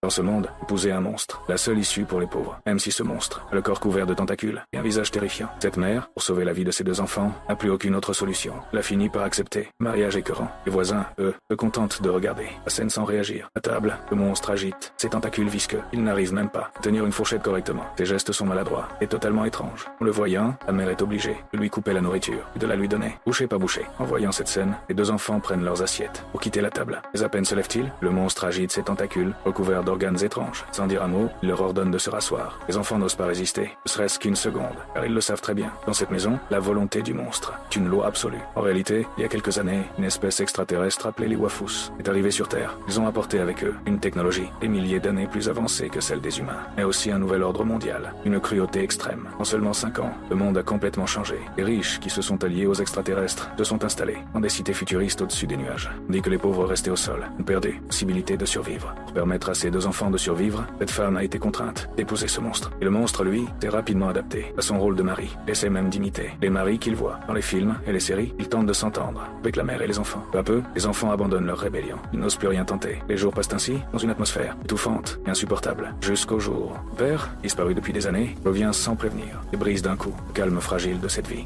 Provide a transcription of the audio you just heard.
Dans ce monde, épouser un monstre, la seule issue pour les pauvres, même si ce monstre a le corps couvert de tentacules et un visage terrifiant. Cette mère, pour sauver la vie de ses 2 enfants, n'a plus aucune autre solution. Elle a fini par accepter. Mariage écœurant. Les voisins, eux, se contentent de regarder. La scène sans réagir. À table, le monstre agite ses tentacules visqueux. Il n'arrive même pas à tenir une fourchette correctement. Ses gestes sont maladroits et totalement étranges. En le voyant, la mère est obligée de lui couper la nourriture et de la lui donner. Bouché pas bouché. En voyant cette scène, les 2 enfants prennent leurs assiettes pour quitter la table. Mais à peine se lève-t-il, le monstre agite ses tentacules, recouverts d'organes étranges. Sans dire un mot, il leur ordonne de se rasseoir. Les enfants n'osent pas résister, ne serait-ce qu'une seconde, car ils le savent très bien. Dans cette maison, la volonté du monstre est une loi absolue. En réalité, il y a quelques années, une espèce extraterrestre appelée les Wafus est arrivée sur Terre. Ils ont apporté avec eux une technologie des milliers d'années plus avancée que celle des humains, mais aussi un nouvel ordre mondial, une cruauté extrême. En seulement 5 ans, le monde a complètement changé. Les riches qui se sont alliés aux extraterrestres se sont installés dans des cités futuristes au-dessus des nuages, tandis que les pauvres restés au sol ont perdu la possibilité de survivre. Pour permettre à ces 2 enfants de survivre, cette femme a été contrainte d'épouser ce monstre. Et le monstre, lui, s'est rapidement adapté à son rôle de mari, et essaie même d'imiter les maris qu'il voit dans les films et les séries. Il tente de s'entendre avec la mère et les enfants. Peu à peu, les enfants abandonnent leur rébellion. Ils n'osent plus rien tenter. Les jours passent ainsi dans une atmosphère étouffante et insupportable, jusqu'au jour. Père, disparu depuis des années, revient sans prévenir et brise d'un coup le calme fragile de cette vie.